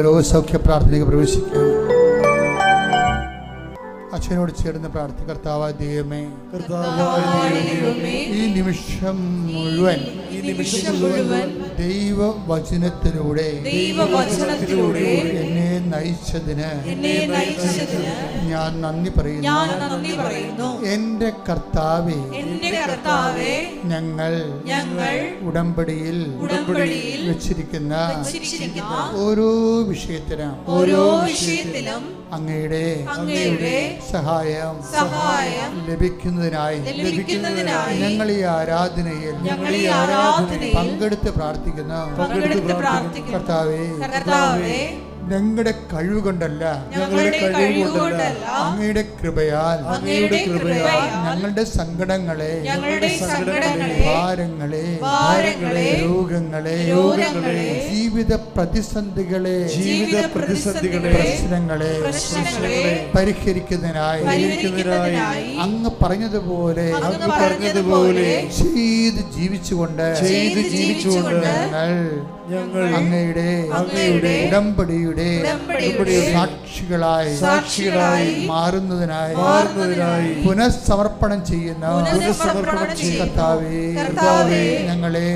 രോഗസൗഖ്യ പ്രാർത്ഥനയ്ക്ക് പ്രവേശിക്കുകയാണ്. അച്ഛനോട് ചേർന്ന് പ്രാർത്ഥിക്കുക. കർത്താവായ ദൈവമേ, ഈ നിമിഷം മുഴുവൻ ദൈവവചനത്തിലൂടെ എന്നെ നയിച്ചതിന് ഞാൻ നന്ദി പറയുന്നു. എന്റെ കർത്താവേ, ഞങ്ങൾ ഉടമ്പടിയിൽ വെച്ചിരിക്കുന്ന ഓരോ വിഷയത്തിനും അങ്ങയുടെ സഹായം ലഭിക്കുന്നതിനായി ഞങ്ങൾ ഈ ആരാധനയിൽ പങ്കെടുത്ത് പ്രാർത്ഥിക്കുന്നു. കർത്താവേ, ഞങ്ങളുടെ കഴിവ് കൊണ്ടല്ല, അങ്ങയുടെ കൃപയാൽ ഞങ്ങളുടെ സങ്കടങ്ങളെ, ഭാരങ്ങളെ, രോഗങ്ങളെ, ജീവിത പ്രതിസന്ധികളെ, പ്രശ്നങ്ങളെ പരിഹരിക്കുന്നതിനായി അങ്ങ് പറഞ്ഞതുപോലെ ചെയ്ത് ജീവിച്ചുകൊണ്ട് ഞങ്ങൾ അങ്ങയുടെ ഉടമ്പടിയുടെ സാക്ഷികളായി മാറുന്നതിനായി പുനഃസമർപ്പണം ചെയ്യുന്ന കർത്താവേ, ഞങ്ങളെ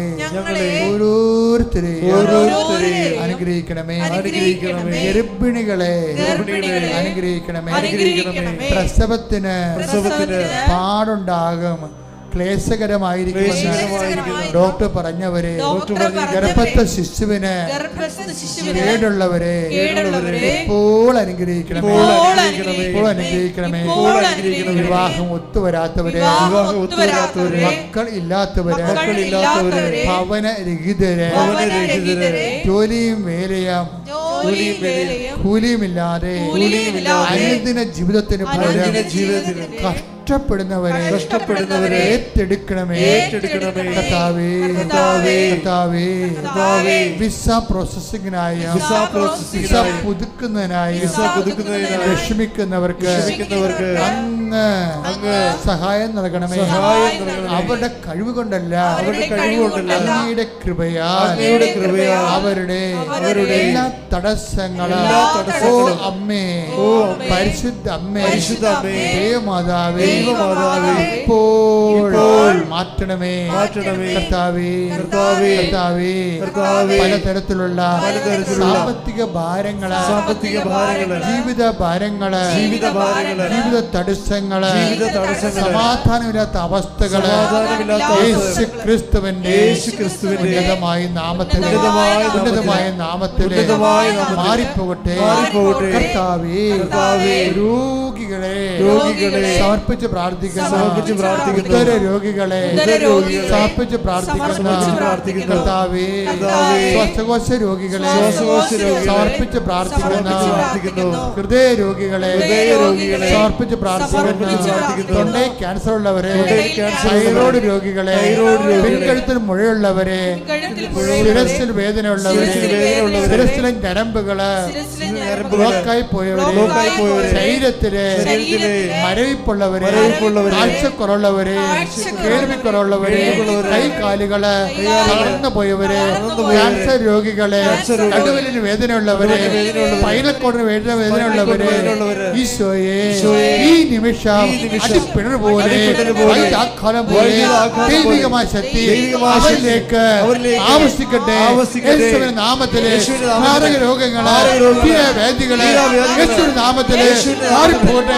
ഓരോരുത്തരെയും അനുഗ്രഹിക്കണമേ. ഗർഭിണികളെ അനുഗ്രഹിക്കണമേ. പ്രസവത്തിന് പാടുണ്ടാകും, ക്ലേശകരമായിരിക്കും ഡോക്ടർ പറഞ്ഞവരെ, ഗർഭസ്ഥ ശിശുവിന് കേടുള്ളവരെ ഇപ്പോൾ അനുഗ്രഹിക്കണമേ. വിവാഹം ഒത്തുവരാത്തവരെ, മക്കൾ ഇല്ലാത്തവരെ, ഭവനരഹിതരെ, ജോലിയും വേലയും കൂലിയുമില്ലാതെ അനുദിന ജീവിതത്തിന് കഷ്ടപ്പെടുന്നവരെ ഏറ്റെടുക്കണമേ. കർത്താവേ, വിസ പ്രോസസ്സിംഗിനായി, വിസ പുതുക്കുന്നതിനായി വിഷമിക്കുന്നവർക്ക് അങ്ങ് സഹായം നൽകണമേ. അവരുടെ കഴിവ് കൊണ്ടല്ല, അങ്ങയുടെ കൃപയാൽ അവരുടെ എല്ലാ തടസ്സങ്ങളും അമ്മേ, പരിശുദ്ധ അമ്മേ, ദേവമാതാവേ, ഇപ്പോൾ മാറ്റണമേ. കർത്താവേ, പലതരത്തിലുള്ള സാമ്പത്തിക ഭാരങ്ങള്, ജീവിത ഭാരങ്ങള്, ജീവിത തടസ്സങ്ങള്, സമാധാനമില്ലാത്ത അവസ്ഥകള് യേശു ക്രിസ്തുവിന്റെ ഉന്നതമായ നാമത്തിൽ മാറിപ്പോകട്ടെ. കർത്താവേ, രോഗികളെ സമർപ്പിച്ച് പ്രാർത്ഥിക്കുന്നു. രോഗികളെ സമർപ്പിച്ച് പ്രാർത്ഥിക്കുന്നു. കർത്താവേ, ശ്വാസകോശ രോഗികളെ സമർപ്പിച്ച് പ്രാർത്ഥിക്കുന്നു. ഹൃദയ രോഗികളെ സമർപ്പിച്ച് പ്രാർത്ഥിക്കുന്നു. തൊണ്ടേ ക്യാൻസർ ഉള്ളവരെ, തൈറോയ്ഡ് രോഗികളെ, പിൻകഴുത്തിൽ മുഴയുള്ളവരെ, ശിരസിൽ വേദന ഉള്ളവരെ, ശിരസിലെ ഞരമ്പുകള് ബ്ലോക്കായി പോയവരെ, ശരീരത്തിലെ മരവിപ്പുള്ളവരെ, ആഴ്ചക്കുറവുള്ളവരെ, കേൾവിക്കുറവുള്ളവരെ, കൈകാലുകള് തളർന്നു പോയവരെ, ക്യാൻസർ രോഗികളെ, നടുവിന് വേദനയുള്ളവരെ, പൈലക്കോടിന് വേദനയുള്ളവരെ, ഈശോയെ ഈ നിമിഷം അടിപ്പിണർ പോലെ ദൈവികമായ ശക്തി അവരിലേക്ക് ആവശ്യിക്കട്ടെ. യേശുവിന്റെ നാമത്തിലെ മാരക രോഗങ്ങള്, വേദികളെ യേശുവിന്റെ നാമത്തിലെ മാറിപ്പോട്ടെ.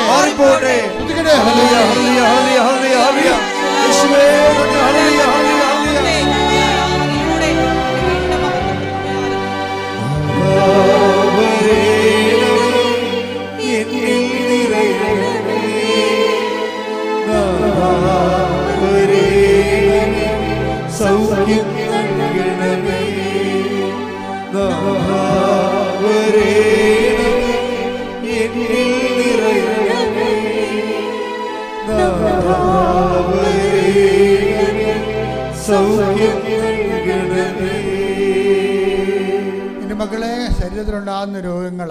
എൻ്റെ മക്കളെ, ശരീരത്തിലുണ്ടാകുന്ന രോഗങ്ങൾ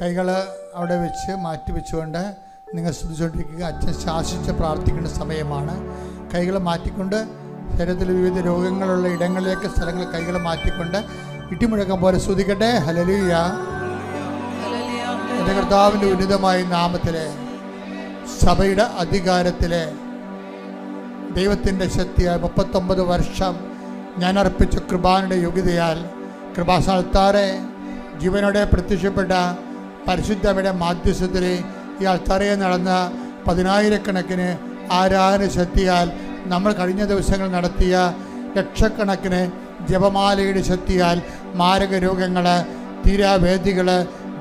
കൈകൾ അവിടെ വെച്ച് മാറ്റിവെച്ചുകൊണ്ട് നിങ്ങൾ ശ്രദ്ധിച്ചുകൊണ്ടിരിക്കുക. അച്ഛൻ ശാസിച്ച് പ്രാർത്ഥിക്കേണ്ട സമയമാണ്. കൈകൾ മാറ്റിക്കൊണ്ട് ശരീരത്തിൽ വിവിധ രോഗങ്ങളുള്ള ഇടങ്ങളിലേക്ക് സ്ഥലങ്ങൾ കൈകൾ മാറ്റിക്കൊണ്ട് ഇടിമുഴക്കം പോലെ സ്തുതിക്കട്ടെ. ഹല്ലേലൂയ. എൻ്റെ കർത്താവിൻ്റെ ഉന്നതമായ നാമത്തിലെ സഭയുടെ അധികാരത്തിലെ ദൈവത്തിൻ്റെ ശക്തിയാൽ 39 വർഷം ഞാൻ അർപ്പിച്ച കൃപാനയുടെ യോഗ്യതയാൽ കൃപാസ്ഥാനത്താറെ ജീവനോടെ പ്രത്യക്ഷപ്പെട്ട പരിശുദ്ധയുടെ മാധ്യസ്ഥത്തിൽ ഈ അൾത്താരയിൽ നടന്ന 10,000-കണക്കിന് ആരാധന ശക്തിയാൽ നമ്മൾ കഴിഞ്ഞ ദിവസങ്ങൾ നടത്തിയ ലക്ഷക്കണക്കിന് ജപമാലയുടെ ശക്തിയാൽ മാരക രോഗങ്ങൾ, തീരാവേദികൾ,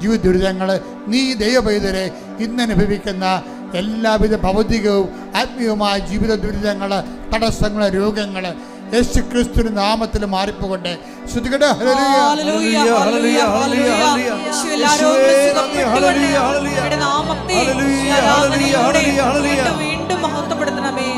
ജീവദുരിതങ്ങൾ, നീ ദൈവപൈതരെ ഇന്ന് അനുഭവിക്കുന്ന എല്ലാവിധ ഭൗതികവും ആത്മീയവുമായ ജീവിത ദുരിതങ്ങൾ, തടസ്സങ്ങൾ, രോഗങ്ങൾ യേശുക്രിസ്തുവിന്റെ നാമത്തിൽ മാറിപ്പോകട്ടെ. ശ്രുതികട വീണ്ടും മഹത്വപ്പെടുത്തണമേ.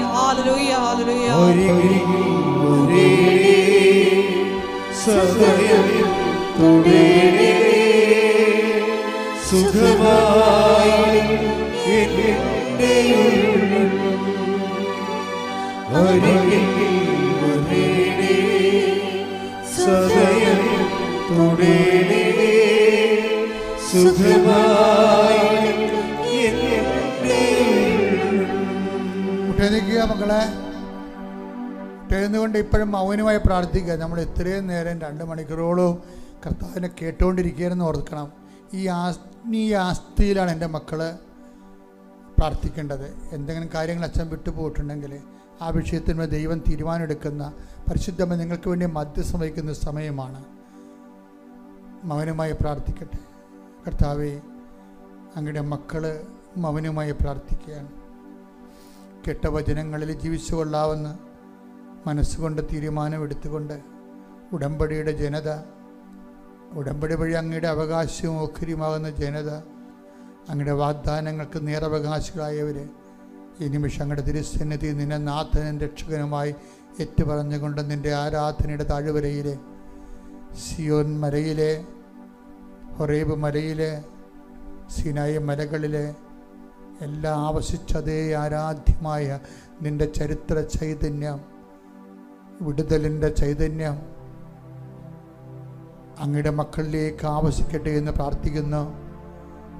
മുട്ടേന്നിക്കുക മക്കളെ, മുട്ടേന്നുകൊണ്ട് ഇപ്പോഴും മൗനമായി പ്രാർത്ഥിക്കുക. നമ്മൾ ഇത്രയും നേരം 2 മണിക്കൂറോളം കർത്താവിനെ കേട്ടുകൊണ്ടിരിക്കുകയെന്ന് ഓർക്കണം. ഈ ആസ്തിയിലാണ് എൻ്റെ മക്കൾ പ്രാർത്ഥിക്കേണ്ടത്. എന്തെങ്കിലും കാര്യങ്ങൾ അച്ഛൻ വിട്ടുപോയിട്ടുണ്ടെങ്കിൽ ആ വിഷയത്തിന് ദൈവം തീരുമാനമെടുക്കുന്ന പരിശുദ്ധമായി നിങ്ങൾക്ക് വേണ്ടി മധ്യസ്ഥം വഹിക്കുന്ന സമയമാണ്. മൗനമായി പ്രാർത്ഥിക്കട്ടെ. കർത്താവേ, അങ്ങയുടെ മക്കൾ മൗനമായി പ്രാർത്ഥിക്കുകയാണ്. കെട്ട വചനങ്ങളിൽ ജീവിച്ചു കൊള്ളാവുന്ന മനസ്സുകൊണ്ട് തീരുമാനമെടുത്തുകൊണ്ട് ഉടമ്പടിയുടെ ജനത, ഉടമ്പടി വഴി അങ്ങയുടെ അവകാശവും ഓഹരിയുമാകുന്ന ജനത, അങ്ങയുടെ വാഗ്ദാനങ്ങൾക്ക് നേരവകാശികളായവർ ഈ നിമിഷം അങ്ങയുടെ തിരുസന്നിധി നിന്നെ നാഥനും രക്ഷകനുമായി ഏറ്റുപറഞ്ഞുകൊണ്ട് നിൻ്റെ ആരാധനയുടെ താഴ്വരയിലെ, സിയോൻ മലയിലെ, ഹൊറേബ് മലയിലെ, സിനായി മലകളിലെ എല്ലാം ആവശ്യിച്ചതേ ആരാധ്യമായ നിൻ്റെ ചരിത്ര ചൈതന്യം, വിടുതലിൻ്റെ ചൈതന്യം അങ്ങയുടെ മക്കളിലേക്ക് ആവശ്യിക്കട്ടെ എന്ന് പ്രാർത്ഥിക്കുന്നു.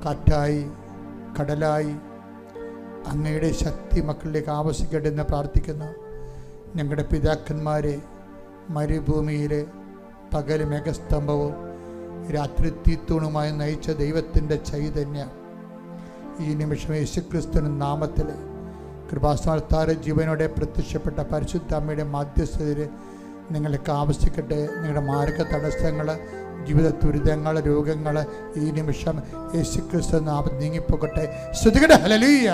കാറ്റായി, കടലായി അങ്ങയുടെ ശക്തി മക്കളിലേക്ക് ആവശ്യിക്കട്ടെ എന്ന് പ്രാർത്ഥിക്കുന്നു. ഞങ്ങളുടെ പിതാക്കന്മാരെ മരുഭൂമിയിലെ പകൽ മേഘസ്തംഭവും രാത്രി തീത്തൂണുമായി നയിച്ച ദൈവത്തിൻ്റെ ചൈതന്യം ഈ നിമിഷം യേശുക്രിസ്തുവിന്റെ നാമത്തിൽ കൃപാസ്ഥാനത്താറ് ജീവനോടെ പ്രത്യക്ഷപ്പെട്ട പരിശുദ്ധ അമ്മയുടെ മാധ്യസ്ഥതയിൽ നിങ്ങൾക്ക് ആവശ്യിക്കട്ടെ. നിങ്ങളുടെ മാർഗ തടസ്സങ്ങൾ, ജീവിത ദുരിതങ്ങൾ, രോഗങ്ങൾ ഈ നിമിഷം യേശുക്രിസ്തു നാമത്തിൽ നീങ്ങിപ്പോകട്ടെ. സ്തുതിക്കട്ടെ. ഹല്ലേലൂയ.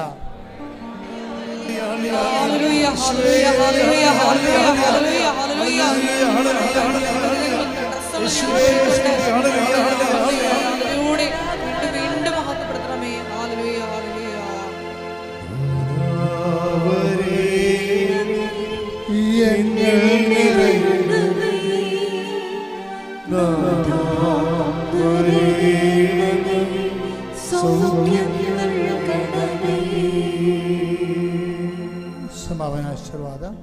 വീണ്ടും മഹത്വപ്പെടുത്തണമേ. സമാപനാശീർവാദം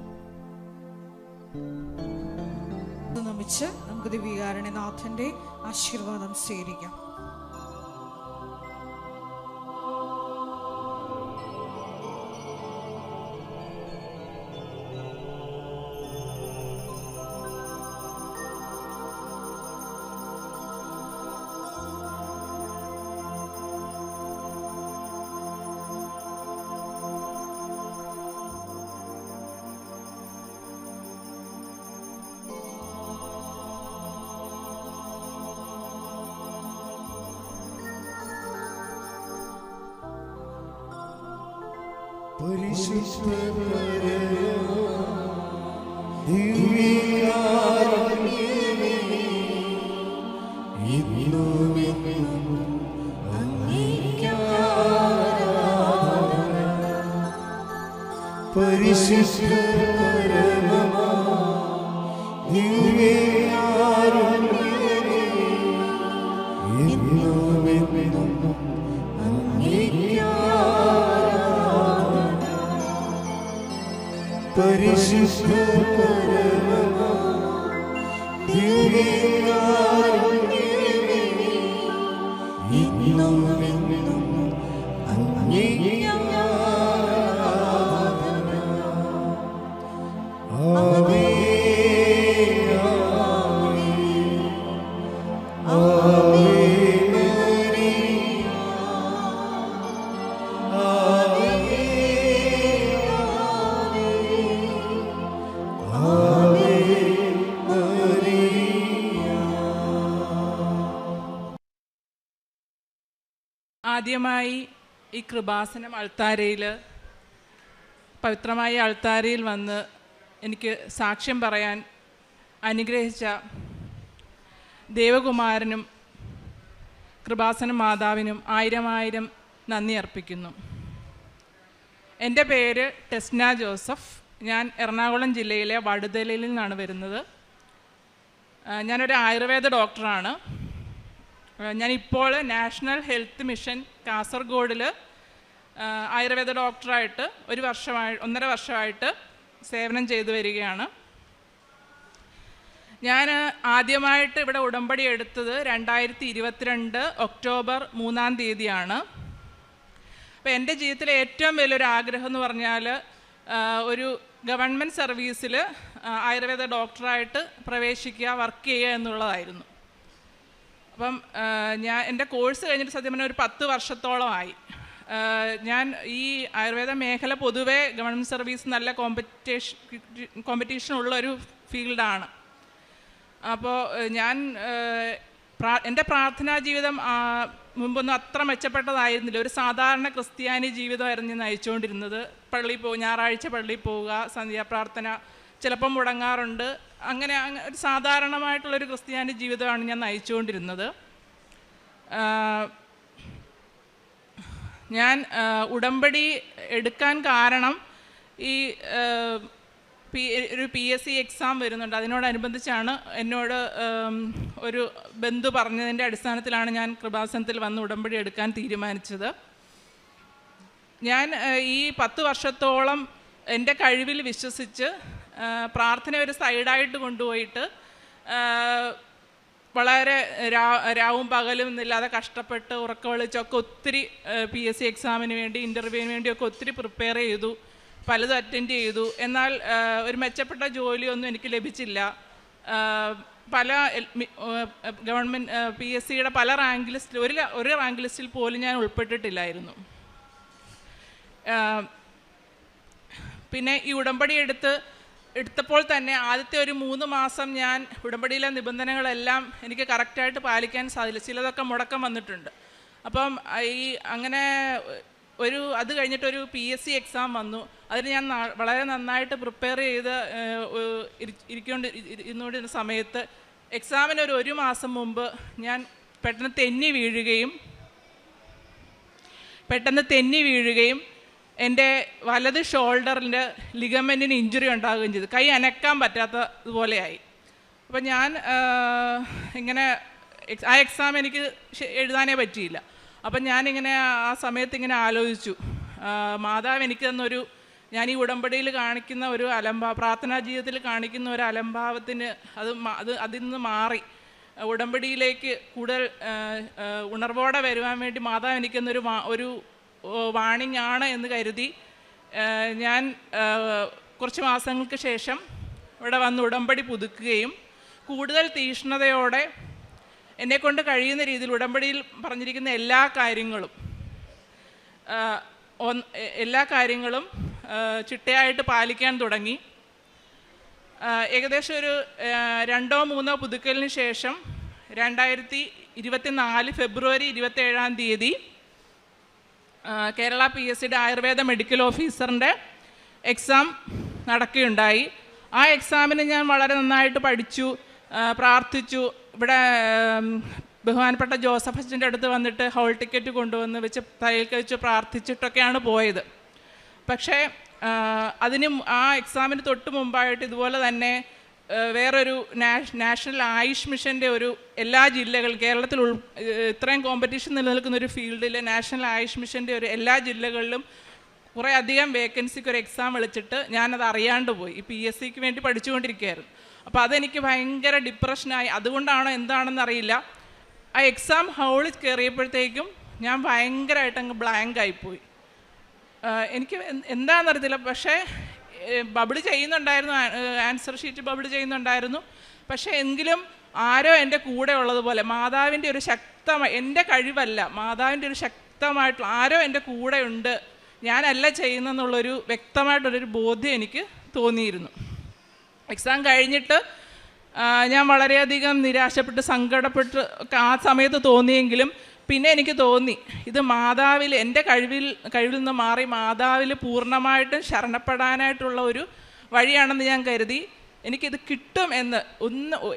നമിച്ച് നമുക്ക് ദിവ്യകാരുണ്യനാഥന്റെ ആശീർവാദം സ്വീകരിക്കാം. ആദ്യമായി ഈ കൃപാസനം അൾത്താരയിൽ, പവിത്രമായ അൾത്താരയിൽ വന്ന് എനിക്ക് സാക്ഷ്യം പറയാൻ അനുഗ്രഹിച്ച ദേവകുമാരനും കൃപാസനം മാതാവിനും ആയിരം നന്ദി അർപ്പിക്കുന്നു. എൻ്റെ പേര് ടെസ്ന ജോസഫ്. ഞാൻ എറണാകുളം ജില്ലയിലെ വടുതലയിൽ നിന്നാണ് വരുന്നത്. ഞാനൊരു ആയുർവേദ ഡോക്ടറാണ്. ഞാനിപ്പോൾ നാഷണൽ ഹെൽത്ത് മിഷൻ കാസർഗോഡിൽ ആയുർവേദ ഡോക്ടറായിട്ട് 1.5 വർഷമായിട്ട് സേവനം ചെയ്തു വരികയാണ്. ഞാൻ ആദ്യമായിട്ട് ഇവിടെ ഉടമ്പടി എടുത്തത് 2022 ഒക്ടോബർ 3-ാം തീയതിയാണ്. അപ്പോൾ എൻ്റെ ജീവിതത്തിലെ ഏറ്റവും വലിയൊരു ആഗ്രഹം എന്ന് പറഞ്ഞാൽ ഒരു ഗവൺമെൻറ് സർവീസിൽ ആയുർവേദ ഡോക്ടറായിട്ട് പ്രവേശിക്കുക, വർക്ക് ചെയ്യുക എന്നുള്ളതായിരുന്നു. അപ്പം എൻ്റെ കോഴ്സ് കഴിഞ്ഞിട്ട് സത്യം പറഞ്ഞാൽ ഒരു 10 വർഷത്തോളമായി. ഞാൻ ഈ ആയുർവേദ മേഖല പൊതുവേ ഗവൺമെൻറ് സർവീസ് നല്ല കോമ്പറ്റീഷൻ ഉള്ളൊരു ഫീൽഡാണ്. അപ്പോൾ ഞാൻ എൻ്റെ പ്രാർത്ഥനാ ജീവിതം മുമ്പൊന്നും അത്ര മെച്ചപ്പെട്ടതായിരുന്നില്ല. ഒരു സാധാരണ ക്രിസ്ത്യാനി ജീവിതമായിരുന്നു ഞാൻ നയിച്ചുകൊണ്ടിരുന്നത്. ഞായറാഴ്ച പള്ളിയിൽ പോവുക, സന്ധ്യാപ്രാർത്ഥന ചിലപ്പം മുടങ്ങാറുണ്ട്. അങ്ങനെ ഒരു സാധാരണമായിട്ടുള്ളൊരു ക്രിസ്ത്യാനി ജീവിതമാണ് ഞാൻ നയിച്ചുകൊണ്ടിരുന്നത്. ഞാൻ ഉടമ്പടി എടുക്കാൻ കാരണം ഈ ഒരു PSC എക്സാം വരുന്നുണ്ട്. അതിനോടനുബന്ധിച്ചാണ് എന്നോട് ഒരു ബന്ധു പറഞ്ഞതിൻ്റെ അടിസ്ഥാനത്തിലാണ് ഞാൻ കൃപാസനത്തിൽ വന്ന് ഉടമ്പടി എടുക്കാൻ തീരുമാനിച്ചത്. ഞാൻ ഈ 10 വർഷത്തോളം എൻ്റെ കഴിവിൽ വിശ്വസിച്ച് പ്രാർത്ഥന ഒരു സൈഡായിട്ട് കൊണ്ടുപോയിട്ട് വളരെ രാവും പകലും എന്നില്ലാതെ കഷ്ടപ്പെട്ട് ഉറക്കമൊളിച്ചൊക്കെ ഒത്തിരി PSC എക്സാമിന് വേണ്ടി, ഇൻ്റർവ്യൂവിന് വേണ്ടിയൊക്കെ ഒത്തിരി പ്രിപ്പയർ ചെയ്തു, പലതും അറ്റൻഡ് ചെയ്തു. എന്നാൽ ഒരു മെച്ചപ്പെട്ട ജോലിയൊന്നും എനിക്ക് ലഭിച്ചില്ല. പല ഗവൺമെൻറ് PSCയുടെ പല റാങ്ക് ലിസ്റ്റിൽ ഒരു റാങ്ക് ലിസ്റ്റിൽ പോലും ഞാൻ ഉൾപ്പെട്ടിട്ടില്ലായിരുന്നു. പിന്നെ ഈ ഉടമ്പടി എടുത്തപ്പോൾ തന്നെ ആദ്യത്തെ ഒരു 3 മാസം ഞാൻ ഉടമ്പടിയിലെ നിബന്ധനകളെല്ലാം എനിക്ക് കറക്റ്റായിട്ട് പാലിക്കാൻ സാധിച്ചില്ല. ചിലതൊക്കെ മുടക്കം വന്നിട്ടുണ്ട്. അപ്പം അങ്ങനെ അത് കഴിഞ്ഞിട്ടൊരു PSC എക്സാം വന്നു. അതിന് ഞാൻ വളരെ നന്നായിട്ട് പ്രിപ്പയർ ചെയ്ത് ഇരുന്നുകൊണ്ടിരുന്ന സമയത്ത് എക്സാമിന് ഒരു മാസം മുമ്പ് ഞാൻ പെട്ടെന്ന് തെന്നി വീഴുകയും എൻ്റെ വലത് ഷോൾഡറിൻ്റെ ലിഗമെൻറ്റിന് ഇഞ്ചുറി ഉണ്ടാകുകയും ചെയ്തു. കൈ അനക്കാൻ പറ്റാത്തതുപോലെയായി. അപ്പം ഞാൻ ഇങ്ങനെ ആ എക്സാം എനിക്ക് എഴുതാനേ പറ്റിയില്ല. അപ്പം ഞാനിങ്ങനെ ആ സമയത്ത് ഇങ്ങനെ ആലോചിച്ചു, മാതാവ് എനിക്ക് തന്നൊരു, ഞാൻ ഈ ഉടമ്പടിയിൽ കാണിക്കുന്ന ഒരു പ്രാർത്ഥനാ ജീവിതത്തിൽ കാണിക്കുന്ന ഒരു അലംഭാവത്തിന് അതിൽ നിന്ന് മാറി ഉടമ്പടിയിലേക്ക് കൂടുതൽ ഉണർവോടെ വരുവാൻ വേണ്ടി മാതാവ് എനിക്കെന്നൊരു ഒരു വാണിംഗ് ആണ് എന്ന് കരുതി ഞാൻ കുറച്ച് മാസങ്ങൾക്ക് ശേഷം ഇവിടെ വന്ന് ഉടമ്പടി പുതുക്കുകയും കൂടുതൽ തീക്ഷ്ണതയോടെ എന്നെക്കൊണ്ട് കഴിയുന്ന രീതിയിൽ ഉടമ്പടിയിൽ പറഞ്ഞിരിക്കുന്ന എല്ലാ കാര്യങ്ങളും ചിട്ടയായിട്ട് പാലിക്കാൻ തുടങ്ങി. ഏകദേശം ഒരു 2-3 പുതുക്കലിന് ശേഷം 2024 ഫെബ്രുവരി 27-ാം തീയതി കേരള PSCയുടെ ആയുർവേദ മെഡിക്കൽ ഓഫീസറിൻ്റെ എക്സാം നടക്കുകയുണ്ടായി. ആ എക്സാമിന് ഞാൻ വളരെ നന്നായിട്ട് പഠിച്ചു, പ്രാർത്ഥിച്ചു. ഇവിടെ ബഹുമാനപ്പെട്ട ജോസഫ് അച്ഛൻ്റെ അടുത്ത് വന്നിട്ട് ഹോൾ ടിക്കറ്റ് കൊണ്ടുവന്ന് വെച്ച് തലയിൽ വെച്ച് പ്രാർത്ഥിച്ചിട്ടൊക്കെയാണ് പോയത്. പക്ഷേ ആ എക്സാമിന് തൊട്ട് മുമ്പായിട്ട് ഇതുപോലെ തന്നെ വേറൊരു നാഷണൽ ആയുഷ് മിഷൻ്റെ എല്ലാ ജില്ലകളും കേരളത്തിൽ ഇത്രയും കോമ്പറ്റീഷൻ നിലനിൽക്കുന്ന ഒരു ഫീൽഡിൽ നാഷണൽ ആയുഷ് മിഷൻ്റെ എല്ലാ ജില്ലകളിലും കുറേ അധികം വേക്കൻസിക്ക് ഒരു എക്സാം വിളിച്ചിട്ട് ഞാനത് അറിയാണ്ട് പോയി. ഈ PSCക്ക് വേണ്ടി പഠിച്ചുകൊണ്ടിരിക്കുകയായിരുന്നു. അപ്പോൾ അതെനിക്ക് ഭയങ്കര ഡിപ്രഷനായി. അതുകൊണ്ടാണോ എന്താണെന്ന് അറിയില്ല, ആ എക്സാം ഹോളിൽ കയറിയപ്പോഴത്തേക്കും ഞാൻ ഭയങ്കരമായിട്ട് അങ്ങ് ബ്ലാങ്ക് ആയിപ്പോയി. എനിക്ക് എന്താണെന്നറിയത്തില്ല, പക്ഷേ ബബിൾ ചെയ്യുന്നുണ്ടായിരുന്നു, ആൻസർ ഷീറ്റ് ബബിൾ ചെയ്യുന്നുണ്ടായിരുന്നു. പക്ഷേ എങ്കിലും ആരോ എൻ്റെ കൂടെ ഉള്ളതുപോലെ, മാതാവിൻ്റെ ഒരു എൻ്റെ കഴിവല്ല, മാതാവിൻ്റെ ഒരു ശക്തമായിട്ടുള്ള ആരോ എൻ്റെ കൂടെ ഉണ്ട്, ഞാനല്ല ചെയ്യുന്നെന്നുള്ളൊരു വ്യക്തമായിട്ടുള്ളൊരു ബോധ്യം എനിക്ക് തോന്നിയിരുന്നു. എക്സാം കഴിഞ്ഞിട്ട് ഞാൻ വളരെയധികം നിരാശപ്പെട്ട് സങ്കടപ്പെട്ട് ആ സമയത്ത് തോന്നിയെങ്കിലും പിന്നെ എനിക്ക് തോന്നി ഇത് മാതാവിൽ, എൻ്റെ കഴിവിൽ നിന്ന് മാറി മാതാവിൽ പൂർണ്ണമായിട്ടും ശരണപ്പെടാനായിട്ടുള്ള ഒരു വഴിയാണെന്ന് ഞാൻ കരുതി. എനിക്കിത് കിട്ടും എന്ന്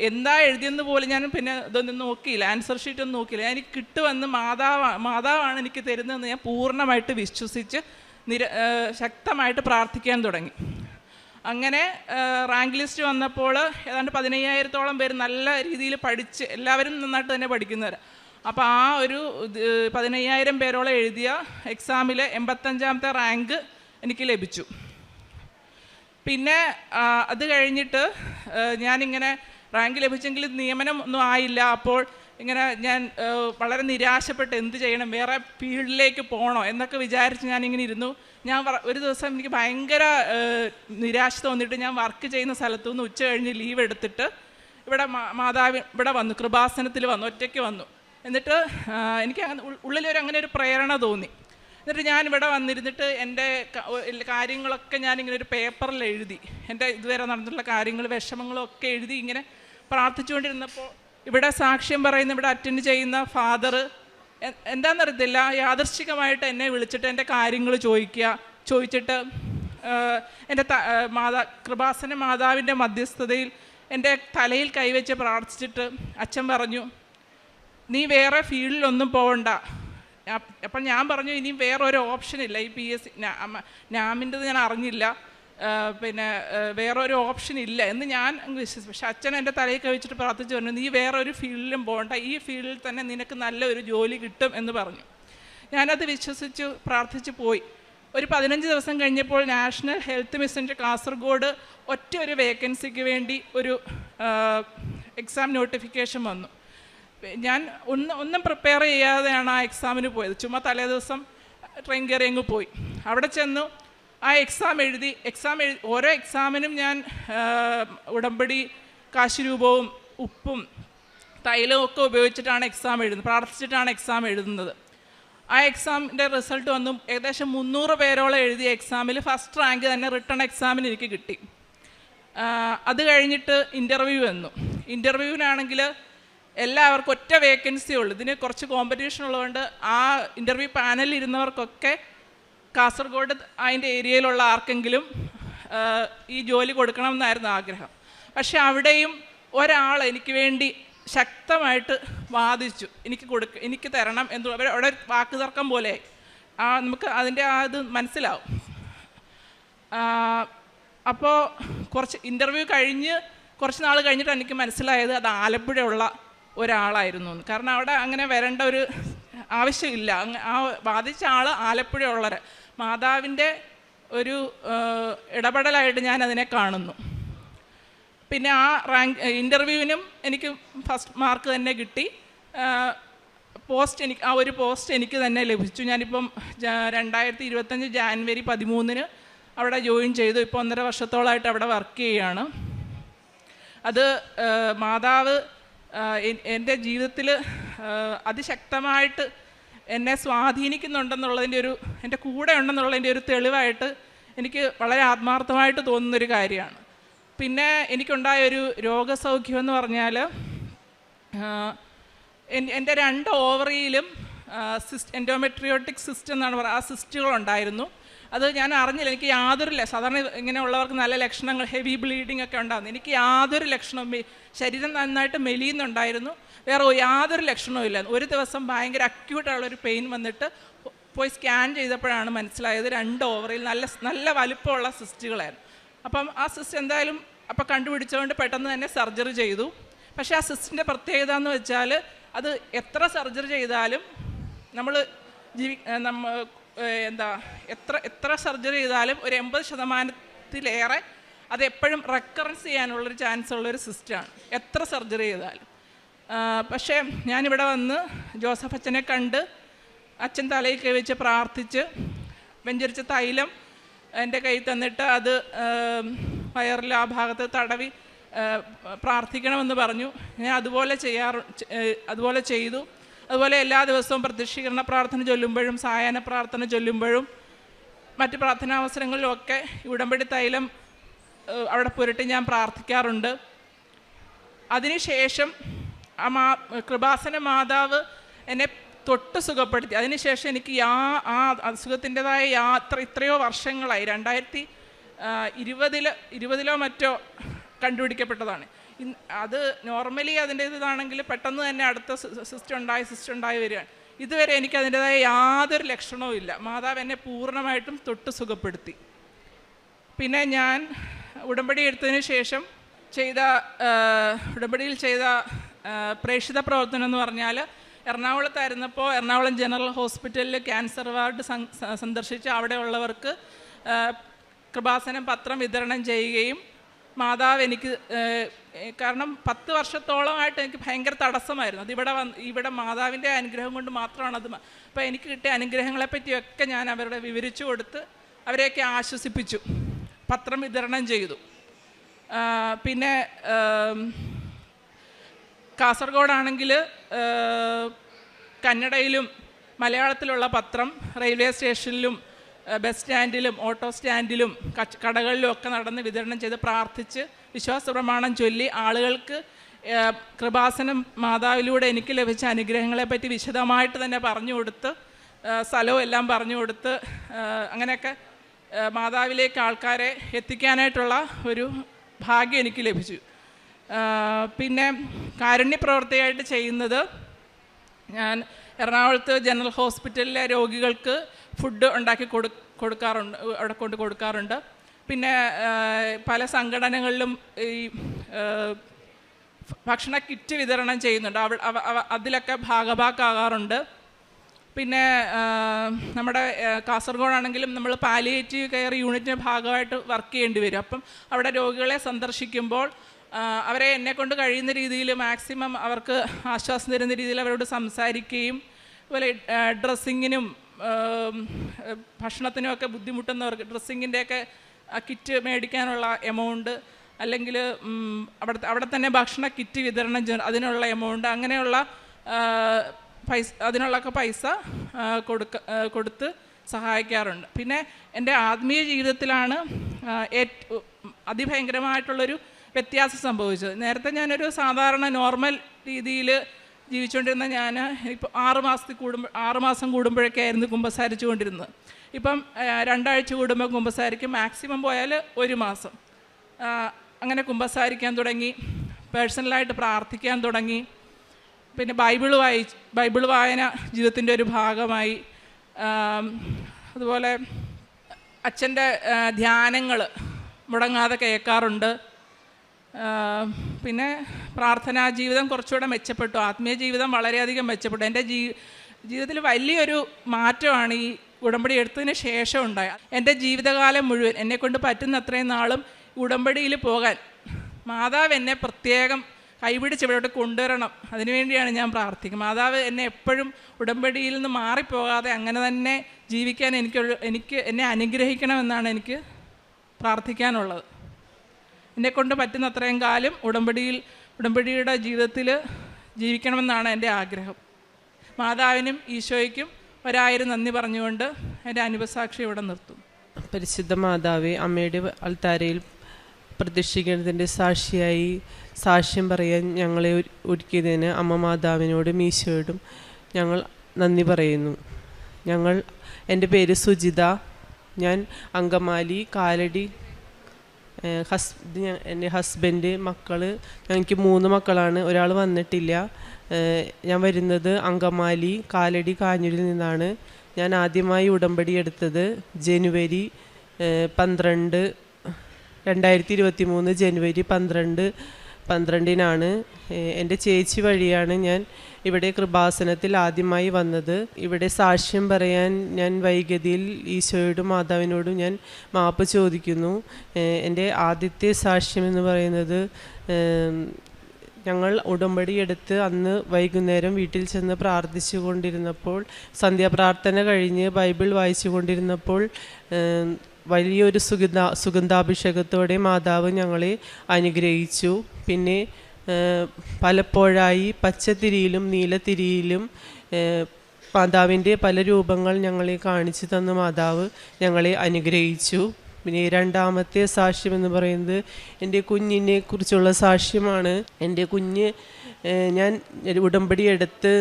എന്താ എഴുതിയെന്ന് പോലും ഞാൻ പിന്നെ ഇതൊന്നും നോക്കിയില്ല, ആൻസർ ഷീറ്റൊന്നും നോക്കിയില്ല. എനിക്ക് കിട്ടുമെന്ന് മാതാവാണ് എനിക്ക് തരുന്നതെന്ന് ഞാൻ പൂർണ്ണമായിട്ട് വിശ്വസിച്ച് ശക്തമായിട്ട് പ്രാർത്ഥിക്കാൻ തുടങ്ങി. അങ്ങനെ റാങ്ക് ലിസ്റ്റ് വന്നപ്പോൾ ഏതാണ്ട് 15,000-ഓളം പേര് നല്ല രീതിയിൽ പഠിച്ച്, എല്ലാവരും നന്നായിട്ട് തന്നെ പഠിക്കുന്നവർ. അപ്പോൾ ആ ഒരു 15,000 പേരോളം എഴുതിയ എക്സാമിൽ 85ാമത്തെ റാങ്ക് എനിക്ക് ലഭിച്ചു. പിന്നെ അത് കഴിഞ്ഞിട്ട് ഞാനിങ്ങനെ റാങ്ക് ലഭിച്ചെങ്കിൽ നിയമനം ഒന്നും ആയില്ല. അപ്പോൾ ഇങ്ങനെ ഞാൻ വളരെ നിരാശപ്പെട്ട് എന്ത് ചെയ്യണം, വേറെ ഫീൽഡിലേക്ക് പോകണോ എന്നൊക്കെ വിചാരിച്ച് ഞാനിങ്ങനെ ഇരുന്നു. ഒരു ദിവസം എനിക്ക് ഭയങ്കര നിരാശ തോന്നിയിട്ട് ഞാൻ വർക്ക് ചെയ്യുന്ന സ്ഥലത്തു നിന്ന് ഉച്ച കഴിഞ്ഞ് ലീവ് എടുത്തിട്ട് ഇവിടെ വന്നു, കൃപാസനത്തിൽ വന്നു, ഒറ്റയ്ക്ക് വന്നു. എന്നിട്ട് എനിക്ക് അങ്ങനെ ഒരു പ്രേരണ തോന്നി. എന്നിട്ട് ഞാൻ ഇവിടെ വന്നിരുന്നിട്ട് എൻ്റെ കാര്യങ്ങളൊക്കെ ഞാനിങ്ങനെ ഒരു പേപ്പറിൽ എഴുതി, എൻ്റെ ഇതുവരെ നടന്നിട്ടുള്ള കാര്യങ്ങൾ, വിഷമങ്ങളൊക്കെ എഴുതി ഇങ്ങനെ പ്രാർത്ഥിച്ചുകൊണ്ടിരുന്നപ്പോൾ ഇവിടെ സാക്ഷ്യം പറയുന്ന, ഇവിടെ അറ്റൻഡ് ചെയ്യുന്ന ഫാദർ എന്താണെന്നറിയത്തില്ല, യാദൃശ്ചികമായിട്ട് എന്നെ വിളിച്ചിട്ട് എൻ്റെ കാര്യങ്ങൾ ചോദിച്ചിട്ട് എൻ്റെ കൃപാസന മാതാവിൻ്റെ മധ്യസ്ഥതയിൽ എൻ്റെ തലയിൽ കൈവച്ച് പ്രാർത്ഥിച്ചിട്ട് അച്ഛൻ പറഞ്ഞു, നീ വേറെ ഫീൽഡിലൊന്നും പോകണ്ട. അപ്പം ഞാൻ പറഞ്ഞു, ഇനിയും വേറൊരു ഓപ്ഷനില്ല, ഈ PSC നാമിൻ്റെത് ഞാൻ അറിഞ്ഞില്ല, പിന്നെ വേറൊരു ഓപ്ഷൻ ഇല്ല എന്ന് ഞാൻ വിശ്വസിച്ചു. പക്ഷെ അച്ഛൻ എൻ്റെ തലയിൽ കഴിച്ചിട്ട് പ്രാർത്ഥിച്ചു പറഞ്ഞു, നീ വേറൊരു ഫീൽഡിലും പോകണ്ട, ഈ ഫീൽഡിൽ തന്നെ നിനക്ക് നല്ലൊരു ജോലി കിട്ടും എന്ന് പറഞ്ഞു. ഞാനത് വിശ്വസിച്ചു പ്രാർത്ഥിച്ചു പോയി. ഒരു 15 ദിവസം കഴിഞ്ഞപ്പോൾ നാഷണൽ ഹെൽത്ത് മിഷൻ്റെ കാസർഗോഡ് ഒറ്റ ഒരു വേക്കൻസിക്ക് വേണ്ടി ഒരു എക്സാം നോട്ടിഫിക്കേഷൻ വന്നു. ഞാൻ ഒന്നും പ്രിപ്പയർ ചെയ്യാതെയാണ് ആ എക്സാമിന് പോയത്. ചുമ്മാ തലേ ദിവസം ട്രെയിൻ കയറി അങ്ങ് പോയി. അവിടെ ചെന്നു ആ എക്സാം എഴുതി. ഓരോ എക്സാമിനും ഞാൻ ഉടമ്പടി, കാശുരൂപവും ഉപ്പും തൈലവും ഒക്കെ ഉപയോഗിച്ചിട്ടാണ് എക്സാം എഴുതുന്നത്, പ്രാർത്ഥിച്ചിട്ടാണ് എക്സാം എഴുതുന്നത്. ആ എക്സാമിൻ്റെ റിസൾട്ട് വന്നു. ഏകദേശം 300 പേരോളം എഴുതിയ എക്സാമിൽ ഫസ്റ്റ് റാങ്ക് തന്നെ റിട്ടേൺ എക്സാമിന് എനിക്ക് കിട്ടി. അത് കഴിഞ്ഞിട്ട് ഇൻ്റർവ്യൂ വന്നു. ഇൻ്റർവ്യൂവിനാണെങ്കിൽ എല്ലാവർക്കും ഒറ്റ വേക്കൻസി ഉള്ളൂ. ഇതിന് കുറച്ച് കോമ്പറ്റീഷൻ ഉള്ളതുകൊണ്ട് ആ ഇൻ്റർവ്യൂ പാനലിൽ ഇരുന്നവർക്കൊക്കെ കാസർഗോഡ് അതിൻ്റെ ഏരിയയിലുള്ള ആർക്കെങ്കിലും ഈ ജോലി കൊടുക്കണം എന്നായിരുന്നു ആഗ്രഹം. പക്ഷെ അവിടെയും ഒരാൾ എനിക്ക് വേണ്ടി ശക്തമായിട്ട് വാദിച്ചു, എനിക്ക് തരണം എന്ന്. അവിടെ വാക്ക് തർക്കം പോലെ നമുക്ക് അതിൻ്റെ ഇത് മനസ്സിലാവും. അപ്പോൾ ഇൻ്റർവ്യൂ കഴിഞ്ഞ് കുറച്ച് നാൾ കഴിഞ്ഞിട്ട് എനിക്ക് മനസ്സിലായത് അത് ആലപ്പുഴയുള്ള ഒരാളായിരുന്നു എന്ന്. കാരണം അവിടെ അങ്ങനെ വരേണ്ട ഒരു ആവശ്യമില്ല. ആ ബാധിച്ച ആൾ ആലപ്പുഴയുള്ളവർ. മാതാവിൻ്റെ ഒരു ഇടപെടലായിട്ട് ഞാൻ അതിനെ കാണുന്നു. പിന്നെ ആ ഇൻ്റർവ്യൂവിനും എനിക്ക് ഫസ്റ്റ് മാർക്ക് തന്നെ കിട്ടി. ഒരു പോസ്റ്റ് എനിക്ക് തന്നെ ലഭിച്ചു. ഞാനിപ്പം 2025 ജാനുവരി 13 അവിടെ ജോയിൻ ചെയ്തു. ഇപ്പോൾ 1.5 വർഷത്തോളമായിട്ട് അവിടെ വർക്ക് ചെയ്യുകയാണ്. അത് മാതാവ് എൻ്റെ ജീവിതത്തിൽ അതിശക്തമായിട്ട് എന്നെ സ്വാധീനിക്കുന്നുണ്ടെന്നുള്ളതിൻ്റെ എൻ്റെ കൂടെ ഉണ്ടെന്നുള്ളതിൻ്റെ ഒരു തെളിവായിട്ട് എനിക്ക് വളരെ ആത്മാർത്ഥമായിട്ട് തോന്നുന്നൊരു കാര്യമാണ്. പിന്നെ എനിക്കുണ്ടായൊരു രോഗസൗഖ്യം എന്ന് പറഞ്ഞാൽ, എൻ്റെ 2 ഓവറിയിലും എൻഡോമെട്രിയോട്ടിക് സിസ്റ്റ് എന്നാണ് പറയുക, ആ സിസ്റ്റുകളുണ്ടായിരുന്നു. അത് ഞാൻ അറിഞ്ഞില്ല. എനിക്ക് സാധാരണ ഇങ്ങനെയുള്ളവർക്ക് നല്ല ലക്ഷണങ്ങൾ, ഹെവി ബ്ലീഡിങ് ഒക്കെ ഉണ്ടാകുന്നു. എനിക്ക് യാതൊരു ലക്ഷണവും, ശരീരം നന്നായിട്ട് മെലിയുന്നുണ്ടായിരുന്നു, വേറെ യാതൊരു ലക്ഷണവും ഇല്ല. ഒരു ദിവസം ഭയങ്കര അക്യൂട്ടായുള്ളൊരു പെയിൻ വന്നിട്ട് പോയി സ്കാൻ ചെയ്തപ്പോഴാണ് മനസ്സിലായത് 2 ഓവറിൽ നല്ല വലുപ്പമുള്ള സിസ്റ്റുകളായിരുന്നു. അപ്പം ആ സിസ്റ്റ് എന്തായാലും അപ്പം കണ്ടുപിടിച്ചുകൊണ്ട് പെട്ടെന്ന് തന്നെ സർജറി ചെയ്തു. പക്ഷേ ആ സിസ്റ്റിൻ്റെ പ്രത്യേകത എന്ന് വെച്ചാൽ, അത് എത്ര സർജറി ചെയ്താലും എത്ര സർജറി ചെയ്താലും ഒരു 80% അതെപ്പോഴും റെക്കറൻസ് ചെയ്യാനുള്ളൊരു ചാൻസ് ഉള്ളൊരു സിസ്റ്റമാണ് എത്ര സർജറി ചെയ്താലും. പക്ഷേ ഞാനിവിടെ വന്ന് ജോസഫ് അച്ഛനെ കണ്ട് അച്ഛൻ തലയിൽ കൈവച്ച് പ്രാർത്ഥിച്ച് വെഞ്ചരിച്ച തൈലം എൻ്റെ കയ്യിൽ തന്നിട്ട് അത് വയറിൽ ആ ഭാഗത്ത് തടവി പ്രാർത്ഥിക്കണമെന്ന് പറഞ്ഞു. ഞാൻ അതുപോലെ ചെയ്തു. അതുപോലെ എല്ലാ ദിവസവും പ്രത്യക്ഷീകരണ പ്രാർത്ഥന ചൊല്ലുമ്പോഴും സായാഹ്ന പ്രാർത്ഥന ചൊല്ലുമ്പോഴും മറ്റ് പ്രാർത്ഥനാവസരങ്ങളിലുമൊക്കെ ഉടമ്പടി തൈലം അവിടെ പുരട്ടി ഞാൻ പ്രാർത്ഥിക്കാറുണ്ട്. അതിനുശേഷം കൃപാസന മാതാവ് എന്നെ തൊട്ട് സുഖപ്പെടുത്തി. അതിനുശേഷം എനിക്ക് ആ അസുഖത്തിൻ്റെതായ ഇത്രയോ വർഷങ്ങളായി, 2020 മറ്റോ കണ്ടുപിടിക്കപ്പെട്ടതാണ്. അത് നോർമലി അതിൻ്റെ ഇതാണെങ്കിൽ പെട്ടെന്ന് തന്നെ അടുത്ത സിസ്റ്റം ഉണ്ടായി വരികയാണ്. ഇതുവരെ എനിക്ക് അതിൻ്റെതായ യാതൊരു ലക്ഷണവും ഇല്ല. മാതാവ് എന്നെ പൂർണ്ണമായിട്ടും തൊട്ട് സുഖപ്പെടുത്തി. പിന്നെ ഞാൻ ഉടമ്പടി എടുത്തതിന് ശേഷം ഉടമ്പടിയിൽ ചെയ്ത പ്രേക്ഷിത പ്രവർത്തനം എന്ന് പറഞ്ഞാൽ, എറണാകുളത്തായിരുന്നപ്പോൾ എറണാകുളം ജനറൽ ഹോസ്പിറ്റലിൽ ക്യാൻസർ വാർഡ് സന്ദർശിച്ച് അവിടെയുള്ളവർക്ക് കൃപാസനം പത്രം വിതരണം ചെയ്യുകയും മാതാവ് എനിക്ക്, കാരണം 10 വർഷത്തോളമായിട്ട് എനിക്ക് ഭയങ്കര തടസ്സമായിരുന്നു. അത് ഇവിടെ മാതാവിൻ്റെ അനുഗ്രഹം കൊണ്ട് മാത്രമാണ് അത്. അപ്പോൾ എനിക്ക് കിട്ടിയ അനുഗ്രഹങ്ങളെപ്പറ്റിയൊക്കെ ഞാൻ അവരുടെ വിവരിച്ചു കൊടുത്ത് അവരെയൊക്കെ ആശ്വസിപ്പിച്ചു, പത്രം വിതരണം ചെയ്തു. പിന്നെ കാസർഗോഡാണെങ്കിൽ കന്നഡയിലും മലയാളത്തിലുള്ള പത്രം റെയിൽവേ സ്റ്റേഷനിലും ബസ് സ്റ്റാൻഡിലും ഓട്ടോ സ്റ്റാൻഡിലും കടകളിലും ഒക്കെ നടന്ന് വിതരണം ചെയ്ത് പ്രാർത്ഥിച്ച് വിശ്വാസ പ്രമാണം ചൊല്ലി ആളുകൾക്ക് കൃപാസനം മാതാവിലൂടെ എനിക്ക് ലഭിച്ച അനുഗ്രഹങ്ങളെപ്പറ്റി വിശദമായിട്ട് തന്നെ പറഞ്ഞു കൊടുത്ത്, സ്ഥലവും എല്ലാം പറഞ്ഞു കൊടുത്ത്, അങ്ങനെയൊക്കെ മാതാവിലേക്ക് ആൾക്കാരെ എത്തിക്കാനായിട്ടുള്ള ഒരു ഭാഗ്യം എനിക്ക് ലഭിച്ചു. പിന്നെ കാരുണ്യപ്രവർത്തിയായിട്ട് ചെയ്യുന്നത്, ഞാൻ എറണാകുളത്ത് ജനറൽ ഹോസ്പിറ്റലിലെ രോഗികൾക്ക് ഫുഡ് ഉണ്ടാക്കി അവിടെ കൊടുക്കാറുണ്ട്. പിന്നെ പല സംഘടനകളിലും ഈ ഭക്ഷണ കിറ്റ് വിതരണം ചെയ്യുന്നുണ്ട്. അതിലൊക്കെ ഭാഗഭാക്കാകാറുണ്ട്. പിന്നെ നമ്മുടെ കാസർഗോഡാണെങ്കിലും നമ്മൾ പാലിയേറ്റീവ് കെയർ യൂണിറ്റിൻ്റെ ഭാഗമായിട്ട് വർക്ക് ചെയ്യേണ്ടി വരും. അപ്പം അവിടെ രോഗികളെ സന്ദർശിക്കുമ്പോൾ അവരെ എന്നെക്കൊണ്ട് കഴിയുന്ന രീതിയിൽ മാക്സിമം അവർക്ക് ആശ്വാസം തരുന്ന രീതിയിൽ അവരോട് സംസാരിക്കുകയും, അതുപോലെ ഡ്രസ്സിങ്ങിനും ഭക്ഷണത്തിനുമൊക്കെ ബുദ്ധിമുട്ടുന്നവർക്ക് ഡ്രസ്സിങ്ങിൻ്റെയൊക്കെ കിറ്റ് മേടിക്കാനുള്ള എമൗണ്ട്, അല്ലെങ്കിൽ അവിടെ തന്നെ ഭക്ഷണ കിറ്റ് വിതരണം അതിനുള്ള എമൗണ്ട്, അങ്ങനെയുള്ള അതിനുള്ളൊക്കെ പൈസ കൊടുത്ത് സഹായിക്കാറുണ്ട്. പിന്നെ എൻ്റെ ആത്മീയ ജീവിതത്തിലാണ് അതിഭയങ്കരമായിട്ടുള്ളൊരു വ്യത്യാസം സംഭവിച്ചത്. നേരത്തെ ഞാനൊരു സാധാരണ നോർമൽ രീതിയിൽ ജീവിച്ചുകൊണ്ടിരുന്ന ഞാൻ ഇപ്പോൾ 6 മാസം കൂടുമ്പോഴൊക്കെ ആയിരുന്നു കുമ്പസാരിച്ചു കൊണ്ടിരുന്നത്. ഇപ്പം 2 ആഴ്ച കൂടുമ്പോൾ കുമ്പസാരിക്കും, മാക്സിമം പോയാൽ 1 മാസം. അങ്ങനെ കുമ്പസാരിക്കാൻ തുടങ്ങി, പേഴ്സണലായിട്ട് പ്രാർത്ഥിക്കാൻ തുടങ്ങി. പിന്നെ ബൈബിൾ വായന ജീവിതത്തിൻ്റെ ഒരു ഭാഗമായി. അതുപോലെ അച്ഛൻ്റെ ധ്യാനങ്ങൾ മുടങ്ങാതെ കേൾക്കാറുണ്ട്. പിന്നെ പ്രാർത്ഥനാ ജീവിതം കുറച്ചുകൂടെ മെച്ചപ്പെട്ടു, ആത്മീയ ജീവിതം വളരെയധികം മെച്ചപ്പെട്ടു. എൻ്റെ ജീവിതത്തിൽ വലിയൊരു മാറ്റമാണ് ഈ ഉടമ്പടി എടുത്തതിന് ശേഷം ഉണ്ടായ. എൻ്റെ ജീവിതകാലം മുഴുവൻ എന്നെക്കൊണ്ട് പറ്റുന്ന അത്രയും നാളും ഉടമ്പടിയിൽ പോകാൻ മാതാവ് എന്നെ പ്രത്യേകം കൈപിടിച്ച് ഇവിടോട്ട് കൊണ്ടുവരണം, അതിനുവേണ്ടിയാണ് ഞാൻ പ്രാർത്ഥിക്കുന്നത്. മാതാവ് എന്നെ എപ്പോഴും ഉടമ്പടിയിൽ നിന്ന് മാറിപ്പോകാതെ അങ്ങനെ തന്നെ ജീവിക്കാൻ എന്നെ അനുഗ്രഹിക്കണമെന്നാണ് എനിക്ക് പ്രാർത്ഥിക്കാനുള്ളത്. എന്നെക്കൊണ്ട് പറ്റുന്ന അത്രയും കാലം ഉടമ്പടിയുടെ ജീവിതത്തിൽ ജീവിക്കണമെന്നാണ് എൻ്റെ ആഗ്രഹം. മാതാവിനും ഈശോയ്ക്കും 1000 നന്ദി പറഞ്ഞുകൊണ്ട് എൻ്റെ അനുഭവസാക്ഷി ഇവിടെ നിർത്തും. പരിശുദ്ധ മാതാവേ, അമ്മയുടെ അൾത്താരയിൽ പ്രതീക്ഷിക്കുന്നതിൻ്റെ സാക്ഷിയായി സാക്ഷ്യം പറയാൻ ഞങ്ങളെ ഒരുക്കിയതിന് അമ്മ മാതാവിനോടും ഈശോയോടും ഞങ്ങൾ നന്ദി പറയുന്നു. എൻ്റെ പേര് സുജിത. ഞാൻ അങ്കമാലി കാലടി. എൻ്റെ ഹസ്ബൻഡ്, മക്കൾ, ഞങ്ങൾക്ക് 3 മക്കളാണ്. ഒരാൾ വന്നിട്ടില്ല. ഞാൻ വരുന്നത് അങ്കമാലി കാലടി കാഞ്ഞൂരിൽ നിന്നാണ്. ഞാൻ ആദ്യമായി ഉടമ്പടി എടുത്തത് ജനുവരി 12, 2023 ജനുവരി 12-നാണ്. എൻ്റെ ചേച്ചി വഴിയാണ് ഞാൻ ഇവിടെ കൃപാസനത്തിൽ ആദ്യമായി വന്നത്. ഇവിടെ സാക്ഷ്യം പറയാൻ ഞാൻ വൈകിയതിൽ ഈശോയോടും മാതാവിനോടും ഞാൻ മാപ്പ് ചോദിക്കുന്നു. എൻ്റെ ആദ്യത്തെ സാക്ഷ്യം എന്ന് പറയുന്നത്, ഞങ്ങൾ ഉടമ്പടി എടുത്ത് അന്ന് വൈകുന്നേരം വീട്ടിൽ ചെന്ന് പ്രാർത്ഥിച്ചു കൊണ്ടിരുന്നപ്പോൾ, സന്ധ്യാപ്രാർത്ഥന കഴിഞ്ഞ് ബൈബിൾ വായിച്ചു കൊണ്ടിരുന്നപ്പോൾ വലിയൊരു സുഗന്ധാഭിഷേകത്തോടെ മാതാവ് ഞങ്ങളെ അനുഗ്രഹിച്ചു. പിന്നെ പലപ്പോഴായി പച്ചത്തിരിയിലും നീലത്തിരിയിലും മാതാവിൻ്റെ പല രൂപങ്ങൾ ഞങ്ങളെ കാണിച്ചു തന്ന മാതാവ് ഞങ്ങളെ അനുഗ്രഹിച്ചു. പിന്നെ രണ്ടാമത്തെ സാക്ഷ്യം എന്ന് പറയുന്നത് എൻ്റെ കുഞ്ഞിനെ കുറിച്ചുള്ള സാക്ഷ്യമാണ്. എൻ്റെ കുഞ്ഞ് ഞാൻ ഉടമ്പടി എടുത്ത്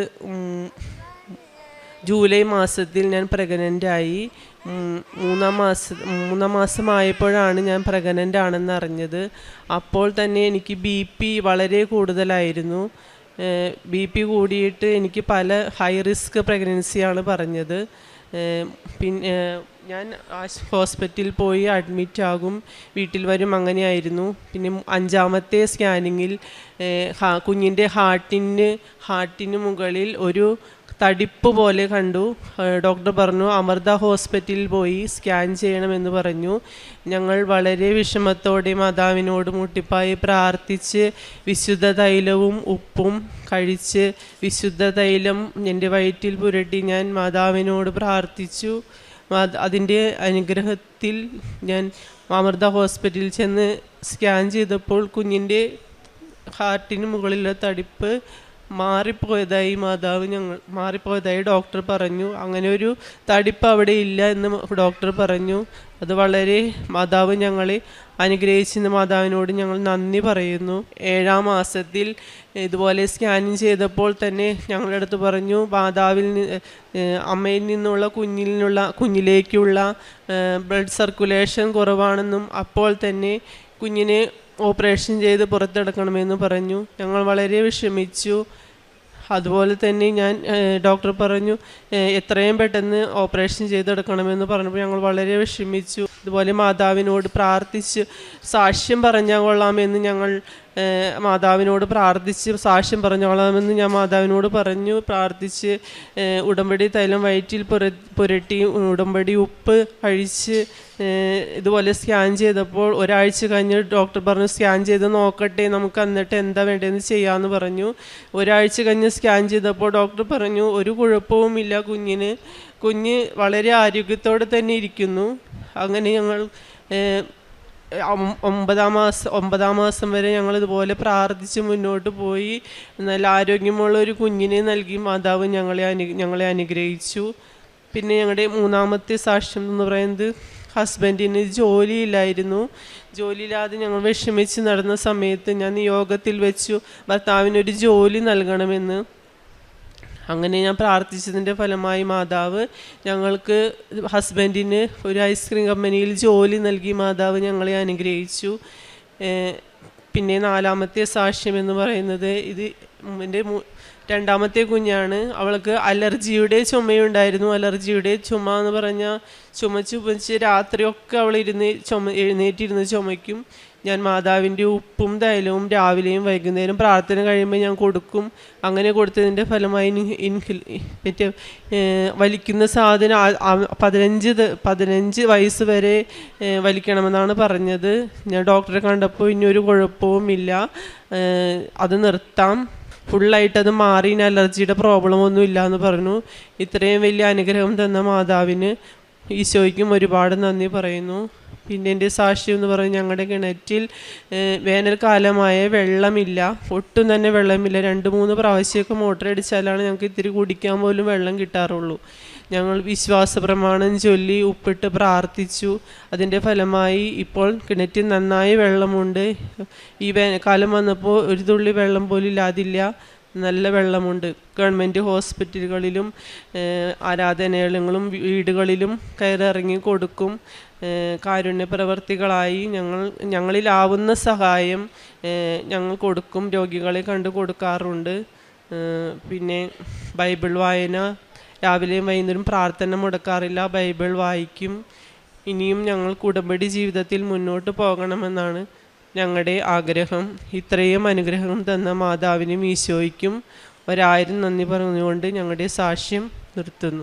ജൂലൈ മാസത്തിൽ ഞാൻ പ്രഗ്നൻ്റായി. മൂന്നാം മാസമായപ്പോഴാണ് ഞാൻ പ്രഗ്നൻ്റ് ആണെന്ന് അറിഞ്ഞത്. അപ്പോൾ തന്നെ എനിക്ക് BP വളരെ കൂടുതലായിരുന്നു. BP കൂടിയിട്ട് എനിക്ക് പല ഹൈ റിസ്ക് പ്രഗ്നൻസിയാണ് പറഞ്ഞത്. പിന്നെ ഞാൻ ഹോസ്പിറ്റലിൽ പോയി അഡ്മിറ്റ് ആകും, വീട്ടിൽ വരും, അങ്ങനെയായിരുന്നു. പിന്നെ 5ാമത്തെ സ്കാനിങ്ങിൽ കുഞ്ഞിൻ്റെ ഹാർട്ടിന് മുകളിൽ ഒരു തടിപ്പ് പോലെ കണ്ടു. ഡോക്ടർ പറഞ്ഞു അമൃത ഹോസ്പിറ്റലിൽ പോയി സ്കാൻ ചെയ്യണമെന്ന് പറഞ്ഞു. ഞങ്ങൾ വളരെ വിഷമത്തോടെ മാതാവിനോട് മുട്ടിപ്പായി പ്രാർത്ഥിച്ച് വിശുദ്ധ തൈലവും ഉപ്പും കഴിച്ച് വിശുദ്ധ തൈലം എൻ്റെ വയറ്റിൽ പുരട്ടി ഞാൻ മാതാവിനോട് പ്രാർത്ഥിച്ചു. അതിൻ്റെ അനുഗ്രഹത്തിൽ ഞാൻ അമൃത ഹോസ്പിറ്റലിൽ ചെന്ന് സ്കാൻ ചെയ്തപ്പോൾ കുഞ്ഞിൻ്റെ ഹാർട്ടിന് മുകളിലുള്ള തടിപ്പ് മാറിപ്പോയതായി ഡോക്ടർ പറഞ്ഞു. അങ്ങനെ ഒരു തടിപ്പ് അവിടെ ഇല്ല എന്ന് ഡോക്ടർ പറഞ്ഞു. അത് വളരെ മാതാവ് ഞങ്ങളെ അനുഗ്രഹിച്ചെന്ന് മാതാവിനോട് ഞങ്ങൾ നന്ദി പറയുന്നു. 7ാം മാസത്തിൽ ഇതുപോലെ സ്കാനിങ് ചെയ്തപ്പോൾ തന്നെ ഞങ്ങളുടെ അടുത്ത് പറഞ്ഞു അമ്മയിൽ നിന്നുള്ള കുഞ്ഞിലേക്കുള്ള ബ്ലഡ് സർക്കുലേഷൻ കുറവാണെന്നും അപ്പോൾ തന്നെ കുഞ്ഞിനെ ഓപ്പറേഷൻ ചെയ്ത് പുറത്തെടുക്കണമെന്ന് പറഞ്ഞു. ഞങ്ങൾ വളരെ വിഷമിച്ചു. അതുപോലെ തന്നെ ഡോക്ടർ പറഞ്ഞു എത്രയും പെട്ടെന്ന് ഓപ്പറേഷൻ ചെയ്തെടുക്കണമെന്ന് പറഞ്ഞപ്പോൾ ഞങ്ങൾ വളരെ വിഷമിച്ചു. ഇതുപോലെ മാതാവിനോട് പ്രാർത്ഥിച്ച് സാക്ഷ്യം പറഞ്ഞാൽ കൊള്ളാമെന്ന് ഞങ്ങൾ മാതാവിനോട് പ്രാർത്ഥിച്ച് സാക്ഷ്യം പറഞ്ഞോളാമെന്ന് ഞാൻ മാതാവിനോട് പറഞ്ഞു. പ്രാർത്ഥിച്ച് ഉടമ്പടി തൈലം വയറ്റിൽ പുരട്ടി ഉടമ്പടി ഉപ്പ് കഴിച്ച് ഇതുപോലെ സ്കാൻ ചെയ്തപ്പോൾ ഒരാഴ്ച കഴിഞ്ഞ് ഡോക്ടർ പറഞ്ഞു സ്കാൻ ചെയ്ത് നോക്കട്ടെ, നമുക്ക് എന്നിട്ട് എന്താ വേണ്ടതെന്ന് ചെയ്യാമെന്ന് പറഞ്ഞു. ഒരാഴ്ച കഴിഞ്ഞ് സ്കാൻ ചെയ്തപ്പോൾ ഡോക്ടർ പറഞ്ഞു ഒരു കുഴപ്പവുമില്ല, കുഞ്ഞ് വളരെ ആരോഗ്യത്തോടെ തന്നെ ഇരിക്കുന്നു. അങ്ങനെ ഞങ്ങൾ 9ാം മാസം വരെ ഞങ്ങൾ ഇതുപോലെ പ്രാർത്ഥിച്ച് മുന്നോട്ട് പോയി. നല്ല ആരോഗ്യമുള്ള ഒരു കുഞ്ഞിനെ നൽകി മാതാവ് ഞങ്ങളെ അനുഗ്രഹിച്ചു. പിന്നെ ഞങ്ങളുടെ 3ാമത്തെ സാക്ഷ്യം എന്ന് പറയുന്നത് ഹസ്ബൻഡിന് ജോലിയില്ലാതെ ഞങ്ങൾ വിഷമിച്ച് നടന്ന സമയത്ത് ഞാൻ നിയോഗത്തിൽ വെച്ചു ഭർത്താവിനൊരു ജോലി നൽകണമെന്ന്. അങ്ങനെ ഞാൻ പ്രാർത്ഥിച്ചതിൻ്റെ ഫലമായി മാതാവ് ഹസ്ബൻഡിന് ഒരു ഐസ്ക്രീം കമ്പനിയിൽ ജോലി നൽകി മാതാവ് ഞങ്ങളെ അനുഗ്രഹിച്ചു. പിന്നെ 4ാമത്തെ സാക്ഷ്യം എന്ന് പറയുന്നത് ഇത് എൻ്റെ 2ാമത്തെ കുഞ്ഞാണ്. അവൾക്ക് അലർജിയുടെ ചുമയുണ്ടായിരുന്നു. അലർജിയുടെ ചുമ എന്ന് പറഞ്ഞാൽ ചുമച്ച് രാത്രിയൊക്കെ അവൾ എഴുന്നേറ്റിരുന്ന് ചുമയ്ക്കും. ഞാൻ മാതാവിൻ്റെ ഉപ്പും തൈലവും രാവിലെയും വൈകുന്നേരം പ്രാർത്ഥന കഴിയുമ്പോൾ ഞാൻ കൊടുക്കും. അങ്ങനെ കൊടുത്തതിൻ്റെ ഫലമായി വലിക്കുന്ന സാധനം 15 വയസ്സ് വരെ വലിക്കണമെന്നാണ് പറഞ്ഞത്. ഞാൻ ഡോക്ടറെ കണ്ടപ്പോൾ ഇനിയൊരു കുഴപ്പവുമില്ല, അത് നിർത്താം, ഫുള്ളായിട്ടത് മാറി, ഇനി അലർജിയുടെ പ്രോബ്ലം ഒന്നും ഇല്ല എന്ന് പറഞ്ഞു. ഇത്രയും വലിയ അനുഗ്രഹം തന്ന മാതാവിന് ഈശോയ്ക്കും ഒരുപാട് നന്ദി പറയുന്നു. പിന്നെ എൻ്റെ സാക്ഷ്യം എന്ന് പറഞ്ഞാൽ ഞങ്ങളുടെ കിണറ്റിൽ വേനൽക്കാലമായ വെള്ളമില്ല, ഒട്ടും തന്നെ വെള്ളമില്ല. 2-3 പ്രാവശ്യമൊക്കെ മോട്ടർ അടിച്ചാലാണ് ഞങ്ങൾക്ക് ഇത്തിരി കുടിക്കാൻ പോലും വെള്ളം കിട്ടാറുള്ളൂ. ഞങ്ങൾ വിശ്വാസ പ്രമാണം ചൊല്ലി ഉപ്പിട്ട് പ്രാർത്ഥിച്ചു. അതിൻ്റെ ഫലമായി ഇപ്പോൾ കിണറ്റിൽ നന്നായി വെള്ളമുണ്ട്. ഈ വേനൽക്കാലം വന്നപ്പോൾ ഒരു തുള്ളി വെള്ളം പോലും ഇല്ലാതില്ല, നല്ല വെള്ളമുണ്ട്. ഗവൺമെൻറ് ഹോസ്പിറ്റലുകളിലും ആരാധനാലയങ്ങളും വീടുകളിലും കയറിറങ്ങി കൊടുക്കും. കാരുണ്യ പ്രവർത്തികളായി ഞങ്ങളിലാവുന്ന സഹായം ഞങ്ങൾ കൊടുക്കും, രോഗികളെ കണ്ടു കൊടുക്കാറുണ്ട്. പിന്നെ ബൈബിൾ വായന, രാവിലെയും വൈകുന്നേരം പ്രാർത്ഥന മുടക്കാറില്ല, ബൈബിൾ വായിക്കും. ഇനിയും ഞങ്ങൾക്ക് ഉടമ്പടി ജീവിതത്തിൽ മുന്നോട്ട് പോകണമെന്നാണ് ഞങ്ങളുടെ ആഗ്രഹം. ഇത്രയും അനുഗ്രഹം തന്ന മാതാവിനും ഈശോയ്ക്കും ഒരായിരം നന്ദി പറഞ്ഞുകൊണ്ട് ഞങ്ങളുടെ സാക്ഷ്യം നിർത്തുന്നു.